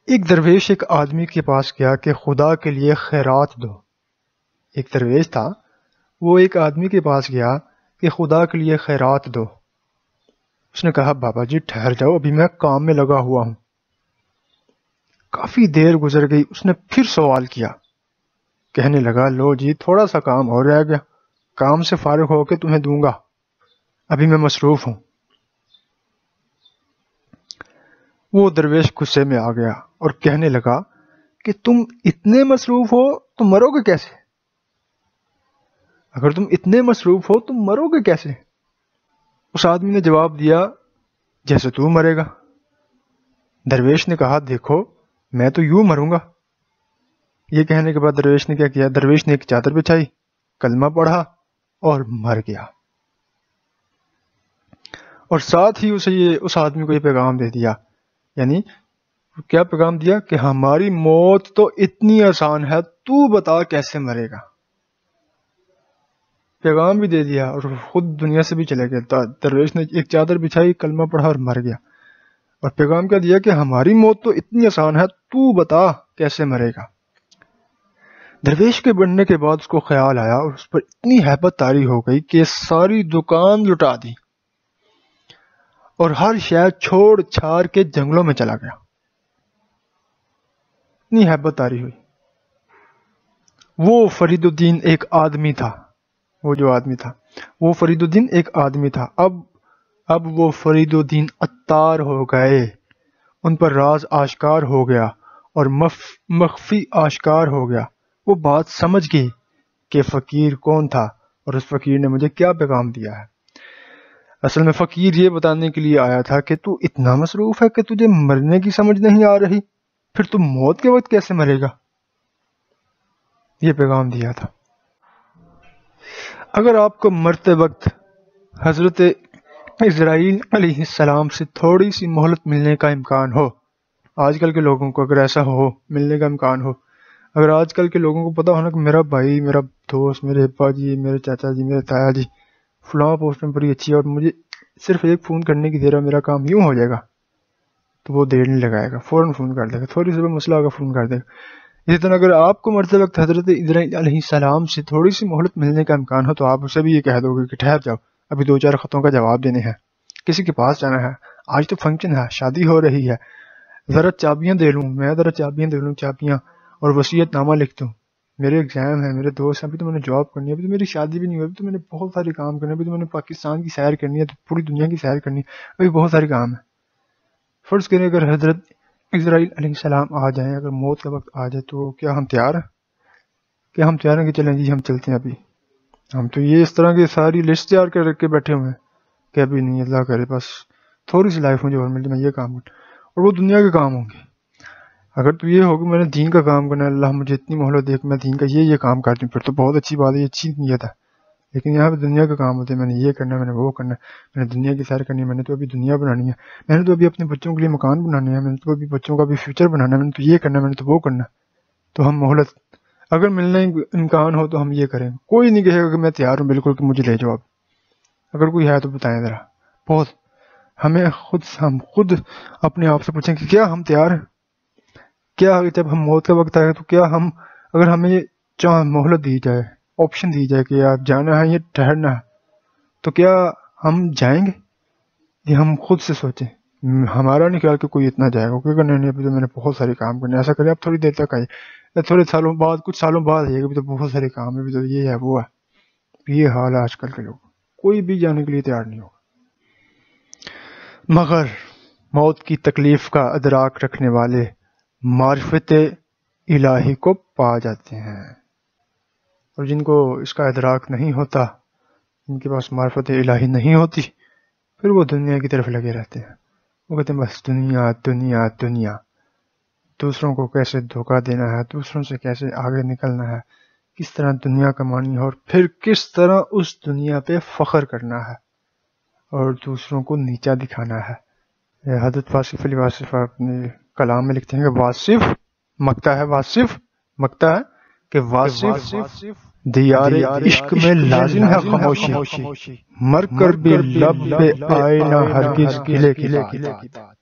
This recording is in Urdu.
ایک درویش ایک آدمی کے پاس گیا کہ خدا کے لیے خیرات دو۔ ایک درویش تھا، وہ ایک آدمی کے پاس گیا کہ خدا کے لیے خیرات دو۔ اس نے کہا بابا جی ٹھہر جاؤ، ابھی میں کام میں لگا ہوا ہوں۔ کافی دیر گزر گئی، اس نے پھر سوال کیا، کہنے لگا لو جی تھوڑا سا کام اور رہ گیا، کام سے فارغ ہو کے تمہیں دوں گا، ابھی میں مصروف ہوں۔ وہ درویش غصے میں آ گیا اور کہنے لگا کہ تم اتنے مصروف ہو تو مرو گے کیسے؟ اگر تم اتنے مصروف ہو تم مرو گے کیسے؟ اس آدمی نے جواب دیا جیسے تو مرے گا۔ درویش نے کہا دیکھو میں تو یوں مروں گا۔ یہ کہنے کے بعد درویش نے کیا کیا؟ درویش نے ایک چادر بچھائی، کلمہ پڑھا اور مر گیا۔ اور ساتھ ہی اس آدمی کو یہ پیغام دے دیا، یعنی کیا پیغام دیا کہ ہماری موت تو اتنی آسان ہے، تو بتا کیسے مرے گا۔ پیغام بھی دے دیا اور خود دنیا سے بھی چلے گئے۔ درویش نے ایک چادر بچھائی، کلمہ پڑھا اور مر گیا۔ اور پیغام کیا دیا کہ ہماری موت تو اتنی آسان ہے، تو بتا کیسے مرے گا۔ درویش کے بننے کے بعد اس کو خیال آیا اور اس پر اتنی ہیبت طاری ہو گئی کہ ساری دکان لٹا دی اور ہر شے چھوڑ چھاڑ کے جنگلوں میں چلا گیا۔ اتنی ہیبت طاری ہوئی۔ وہ فرید الدین ایک آدمی تھا، وہ فرید الدین ایک آدمی تھا۔ اب وہ فرید الدین عطار ہو گئے، ان پر راز آشکار ہو گیا اور مخفی آشکار ہو گیا۔ وہ بات سمجھ گئی کہ فقیر کون تھا اور اس فقیر نے مجھے کیا پیغام دیا ہے۔ اصل میں فقیر یہ بتانے کے لیے آیا تھا کہ تو اتنا مصروف ہے کہ تجھے مرنے کی سمجھ نہیں آ رہی، پھر تو موت کے وقت کیسے مرے گا، یہ پیغام دیا تھا۔ اگر آپ کو مرتے وقت حضرت اسرائیل علیہ السلام سے تھوڑی سی مہلت ملنے کا امکان ہو، آج کل کے لوگوں کو اگر ایسا ہو ملنے کا امکان ہو، اگر آج کل کے لوگوں کو پتا ہونا کہ میرا بھائی، میرا دوست، میرے ابا جی، میرے چاچا جی، میرے تایا جی فلاں پوسٹ میں بڑی اچھی ہے اور مجھے صرف ایک فون کرنے کی دیر ہے، میرا کام یوں ہو جائے گا، تو وہ دیر نہیں لگائے گا، فوراً فون کر دے گا، تھوڑی سی مسئلہ ہوگا فون کر دے گا۔ اسی طرح اگر آپ کو مرتے وقت حضرت اسرائیل علیہ السلام سے تھوڑی سی مہلت ملنے کا امکان ہو تو آپ اسے بھی یہ کہہ دو گے کہ ٹھہر جاؤ، ابھی 2-4 خطوں کا جواب دینے ہیں، کسی کے پاس جانا ہے، آج تو فنکشن ہے، شادی ہو رہی ہے، ذرا چابیاں دے لوں چابیاں اور وصیت نامہ لکھ دوں، میرے ایگزام ہیں، میرے دوست ہیں، ابھی تو میں نے جاب کرنی ہے، ابھی تو میری شادی بھی نہیں ہوئی، ابھی تو میں نے بہت سارے کام کرنے، ابھی تو میں نے پاکستان کی سیر کرنی ہے، تو پوری دنیا کی سیر کرنی ہے، ابھی بہت سارے کام ہیں۔ فرض کریں اگر حضرت اسرائیل علیہ السلام آ جائیں، اگر موت کا وقت آ جائے تو کیا ہم تیار ہیں کہ چلیں جی ہم چلتے ہیں؟ ابھی ہم تو یہ اس طرح کی ساری لسٹ تیار کر رکھ کے بیٹھے ہوئے ہیں کہ ابھی نہیں، اللہ کرے بس تھوڑی سی لائف مجھے اور مل جائے، میں یہ کام کروں، اور وہ دنیا کے کام ہوں گے۔ اگر تو یہ ہوگا میں نے دین کا کام کرنا ہے، اللہ مجھے اتنی مہلت دے کہ میں دین کا یہ کام کر دوں، پھر تو بہت اچھی بات ہے، یہ اچھی نیت ہے۔ لیکن یہاں پہ دنیا کا کام ہوتا ہے، میں نے یہ کرنا ہے، میں نے وہ کرنا ہے، میں نے دنیا کی سیر کرنی ہے، میں نے تو ابھی دنیا بنانی ہے، میں نے تو ابھی اپنے بچوں کے لیے مکان بنانے ہیں، میں نے تو ابھی بچوں کا بھی فیوچر بنانا ہے، میں نے تو یہ کرنا ہے، میں نے تو وہ کرنا ہے۔ تو ہم مہلت اگر ملنے امکان ہو تو ہم یہ کریں، کوئی نہیں کہے گا کہ میں تیار ہوں بالکل کہ مجھے لے جاؤ۔ اگر کوئی ہے تو بتائیں ذرا، بہت ہم خود اپنے آپ سے پوچھیں کہ کیا ہم تیار ہیں؟ کیا جب ہم موت کا وقت آئے تو کیا ہم، اگر ہمیں مہلت دی جائے، آپشن دی جائے کہ آپ جانا ہے یا ٹھہرنا ہے، تو کیا ہم جائیں گے؟ یہ ہم خود سے سوچیں، ہمارا نہیں خیال کہ کوئی اتنا جائے گا، کیونکہ نہیں ابھی تو میں نے بہت سارے کام کرنے، ایسا کریں آپ تھوڑی دیر تک آئیے، تھوڑے سالوں بعد، کچھ سالوں بعد آئیے گا، ابھی تو بہت سارے کام ہے، ابھی تو یہ ہے وہ ہے۔ یہ حال ہے آج کل کے لوگ، کوئی بھی جانے کے لیے تیار نہیں ہوگا، مگر موت کی تکلیف کا ادراک رکھنے والے معرفت الہی کو پا جاتے ہیں، اور جن کو اس کا ادراک نہیں ہوتا، جن کے پاس معرفت الہی نہیں ہوتی، پھر وہ دنیا کی طرف لگے رہتے ہیں، وہ کہتے ہیں بس دنیا دنیا دنیا، دوسروں کو کیسے دھوکہ دینا ہے، دوسروں سے کیسے آگے نکلنا ہے، کس طرح دنیا کمانی ہے، اور پھر کس طرح اس دنیا پہ فخر کرنا ہے اور دوسروں کو نیچا دکھانا ہے۔ حضرت واصف علی واصف اپنے کلام میں لکھتے ہیں کہ واصف مکتا ہے کہ واصف دیار عشق میں لازم ہے خاموشی، مر کر بھی لب پہ آئے نہ ہرگز گلے کی بات۔